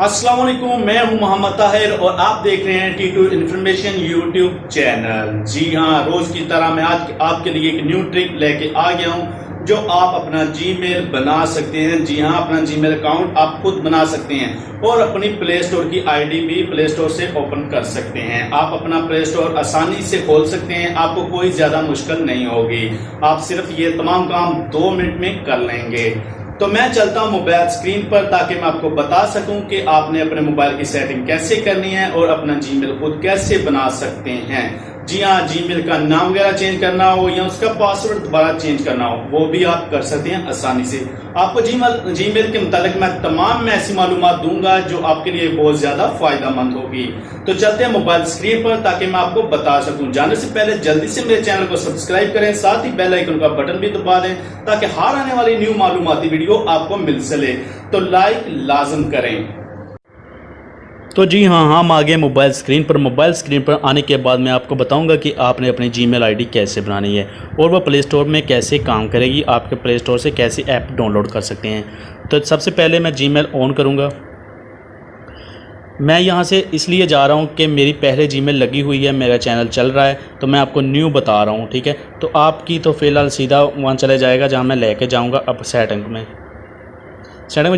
अस्सलाम वालेकुम, मैं हूं मोहम्मद ताहिर और आप देख रहे हैं T2 इन्फॉर्मेशन यूट्यूब चैनल। जी हां, रोज की तरह मैं आज आपके लिए एक न्यू ट्रिक लेके आ गया हूं जो आप अपना जीमेल बना सकते हैं। जी हां, अपना जीमेल अकाउंट आप खुद बना सकते हैं और अपनी प्ले स्टोर की आईडी भी प्ले स्टोर से ओपन कर सकते हैं। आप अपना प्ले स्टोर आसानी से खोल सकते हैं, आपको कोई ज्यादा मुश्किल नहीं होगी। आप सिर्फ ये तमाम काम 2 मिनट में कर लेंगे। तो मैं चलता हूं मोबाइल स्क्रीन पर ताकि मैं आपको बता सकूं कि आपने अपने मोबाइल की सेटिंग कैसे करनी है और अपना जीमेल खुद कैसे बना सकते हैं। जी हाँ, जीमेल का नाम वगैरह चेंज करना हो या उसका पासवर्ड दोबारा चेंज करना हो वो भी आप कर सकते हैं आसानी से। आपको जीमेल के मुतालिक मैं तमाम ऐसी मालूमात दूंगा जो आपके लिए बहुत ज्यादा फायदेमंद होगी। तो चलते हैं मोबाइल स्क्रीन पर ताकि मैं आपको बता सकूं। जाने से पहले जल्दी से मेरे चैनल को सब्सक्राइब करें, साथ ही बेल आइकन का बटन भी दबा दें ताकि हर आने वाली न्यू मालूमाती वीडियो आपको मिल सके। तो लाइक लाजम करें। तो जी हाँ, हम आ गए मोबाइल स्क्रीन पर। मोबाइल स्क्रीन पर आने के बाद मैं आपको बताऊंगा कि आपने अपनी जीमेल आईडी कैसे बनानी है और वह प्ले स्टोर में कैसे काम करेगी, आपके प्ले स्टोर से कैसे ऐप डाउनलोड कर सकते हैं। तो सबसे पहले मैं जीमेल ऑन करूंगा। मैं यहाँ से इसलिए जा रहा हूँ कि मेरी पहले जीमेल लगी हुई है, मेरा चैनल चल रहा है, तो मैं आपको न्यू बता रहा हूँ। ठीक है, तो आपकी तो फ़िलहाल सीधा वहाँ चले जाएगा जहाँ मैं लेके जाऊँगा। अब सेटिंग में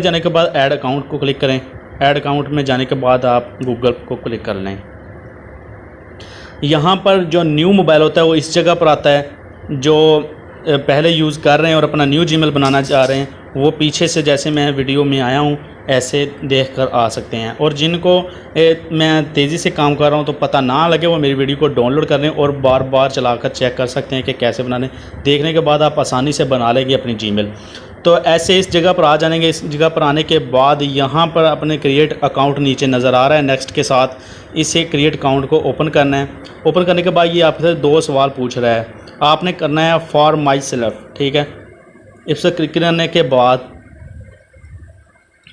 जाने के बाद ऐड अकाउंट को क्लिक करें। ऐड अकाउंट में जाने के बाद आप गूगल को क्लिक कर लें। यहाँ पर जो न्यू मोबाइल होता है वो इस जगह पर आता है। जो पहले यूज़ कर रहे हैं और अपना न्यू जीमेल बनाना चाह रहे हैं वो पीछे से जैसे मैं वीडियो में आया हूँ ऐसे देख कर आ सकते हैं। और जिनको मैं तेज़ी से काम कर रहा हूँ तो पता ना लगे वो मेरी वीडियो को डाउनलोड कर लें और बार बार चलाकर चेक कर सकते हैं कि कैसे बनाने। देखने के बाद आप आसानी से बना लेंगे अपनी जीमेल। तो ऐसे इस जगह पर आ जाएंगे। इस जगह पर आने के बाद यहाँ पर अपने क्रिएट अकाउंट नीचे नज़र आ रहा है, नेक्स्ट के साथ इसे क्रिएट अकाउंट को ओपन करना है। ओपन करने के बाद ये आपसे 2 सवाल पूछ रहा है, आपने करना है फॉर माई सेल्फ। ठीक है, इस पर क्लिक करने के बाद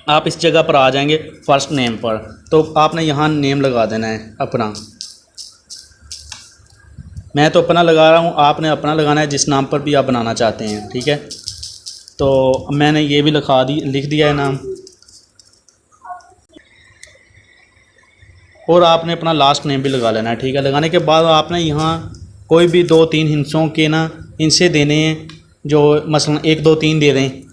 आप इस जगह पर आ जाएंगे फर्स्ट नेम पर। तो आपने यहाँ नेम लगा देना है अपना। मैं तो अपना लगा रहा हूँ, आपने अपना लगाना है जिस नाम पर भी आप बनाना चाहते हैं। ठीक है, तो मैंने ये भी लिख दिया है नाम। और आपने अपना लास्ट नेम भी लगा लेना है। ठीक है, लगाने के बाद आपने यहाँ कोई भी 2-3 हिंसों के ना इनसे देने हैं, जो मसलन 1 2 3 दे दें।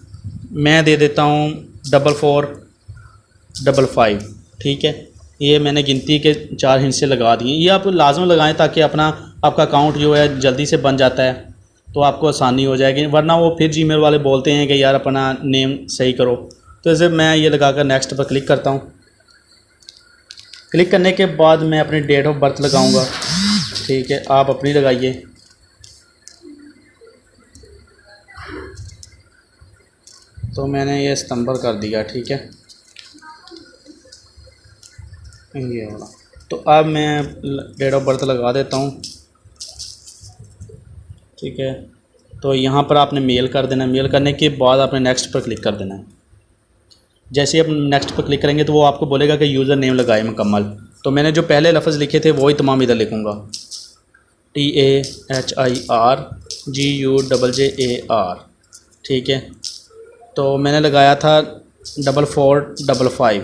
मैं दे देता हूँ 4455। ठीक है, ये मैंने गिनती के 4 हिस्से लगा दिए। ये आप लाजम लगाएं ताकि आपका अकाउंट जो है जल्दी से बन जाता है, तो आपको आसानी हो जाएगी। वरना वो फिर जीमेल वाले बोलते हैं कि यार अपना नेम सही करो। तो जैसे मैं ये लगाकर नेक्स्ट पर क्लिक करता हूँ। क्लिक करने के बाद मैं अपनी डेट ऑफ बर्थ लगाऊंगा। ठीक है, आप अपनी लगाइए। तो मैंने ये सितंबर कर दिया। ठीक है, ये वाला। तो अब मैं डेट ऑफ बर्थ लगा देता हूँ। ठीक है, तो यहाँ पर आपने मेल कर देना है। मेल करने के बाद आपने नेक्स्ट पर क्लिक कर देना है। जैसे ही आप नेक्स्ट पर क्लिक करेंगे तो वो आपको बोलेगा कि यूज़र नेम लगाए मुकम्मल। तो मैंने जो पहले लफ्ज़ लिखे थे वही तमाम इधर लिखूँगा, TAHIRGUJJAR। ठीक है, तो मैंने लगाया था 4455।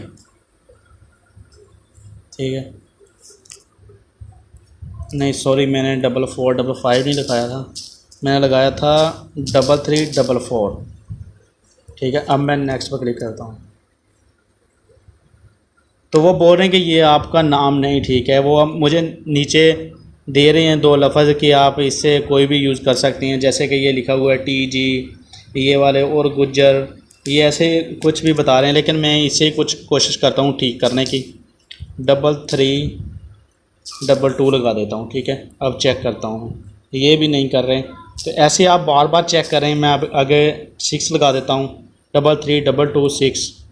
ठीक है, नहीं सॉरी, मैंने 4455 नहीं लगाया था, मैंने लगाया था 3344। ठीक है, अब मैं नेक्स्ट पर क्लिक करता हूँ। तो वो बोल रहे हैं कि ये आपका नाम नहीं ठीक है। वो मुझे नीचे दे रहे हैं 2 लफ्ज़ कि आप इससे कोई भी यूज़ कर सकते हैं, जैसे कि ये लिखा हुआ है TG, ये वाले, और गुज्जर, ये ऐसे कुछ भी बता रहे हैं। लेकिन मैं इससे कुछ कोशिश करता हूँ ठीक करने की। 3322 लगा देता हूँ। ठीक है, अब चेक करता हूँ, ये भी नहीं कर रहे। तो ऐसे आप बार बार चेक करें। मैं अब आगे 6 लगा देता हूँ, 33226।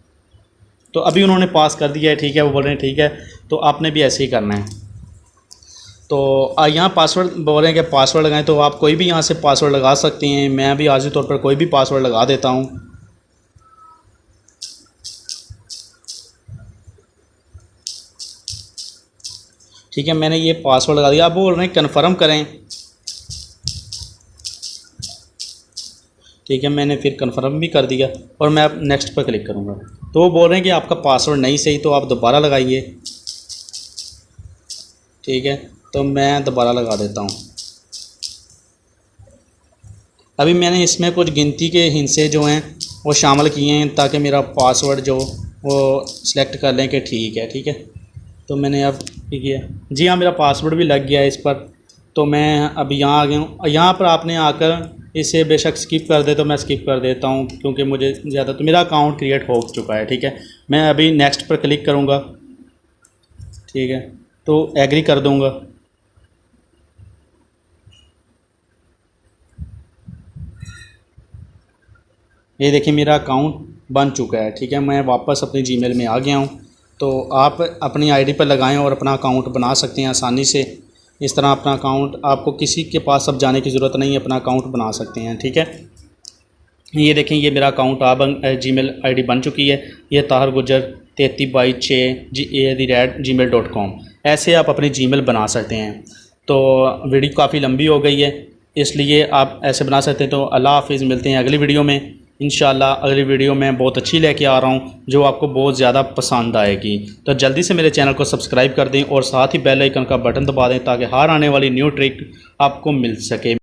तो अभी उन्होंने पास कर दिया है। ठीक है, वो बोल रहे हैं ठीक है, तो आपने भी ऐसे ही करना है। तो यहाँ पासवर्ड बोल रहे हैं कि पासवर्ड लगाएं, तो आप कोई भी यहाँ से पासवर्ड लगा सकते हैं। मैं भी आर्जी तौर पर कोई भी पासवर्ड लगा देता हूँ। ठीक है, मैंने ये पासवर्ड लगा दिया। आप बोल रहे हैं कन्फर्म करें। ठीक है, मैंने फिर कन्फर्म भी कर दिया और मैं अब नेक्स्ट पर क्लिक करूँगा। तो वो बोल रहे हैं कि आपका पासवर्ड नहीं सही, तो आप दोबारा लगाइए। ठीक है, तो मैं दोबारा लगा देता हूँ। अभी मैंने इसमें कुछ गिनती के हिस्से जो हैं वो शामिल किए हैं ताकि मेरा पासवर्ड जो वो सिलेक्ट कर लें कि ठीक है। ठीक है, तो मैंने अब किया। जी हाँ, मेरा पासवर्ड भी लग गया है इस पर। तो मैं अब यहाँ आ गया हूँ। यहाँ पर आपने आकर इसे बेशक स्किप कर दे, तो मैं स्किप कर देता हूँ क्योंकि मुझे ज़्यादा, तो मेरा अकाउंट क्रिएट हो चुका है। ठीक है, मैं अभी नेक्स्ट पर क्लिक करूँगा। ठीक है, तो एग्री कर दूँगा। ये देखिए मेरा अकाउंट बन चुका है। ठीक है, मैं वापस अपनी जीमेल में आ गया हूँ। तो आप अपनी आईडी पर लगाएं और अपना अकाउंट बना सकते हैं आसानी से। इस तरह अपना अकाउंट, आपको किसी के पास अब जाने की ज़रूरत नहीं, अपना अकाउंट बना सकते हैं। ठीक है, ये देखें, ये मेरा अकाउंट जीमेल आईडी बन चुकी है। ये ताहिर गुजर 33/6@gmail.com। ऐसे आप अपनी जीमेल बना सकते हैं। तो वीडियो काफ़ी लंबी हो गई है, इसलिए आप ऐसे बना सकते हैं। तो अल्लाह हाफिज़, मिलते हैं अगली वीडियो में इंशाल्लाह। अगली वीडियो में बहुत अच्छी लेके आ रहा हूँ जो आपको बहुत ज़्यादा पसंद आएगी। तो जल्दी से मेरे चैनल को सब्सक्राइब कर दें और साथ ही बेल आइकन का बटन दबा दें ताकि हर आने वाली न्यू ट्रिक आपको मिल सके।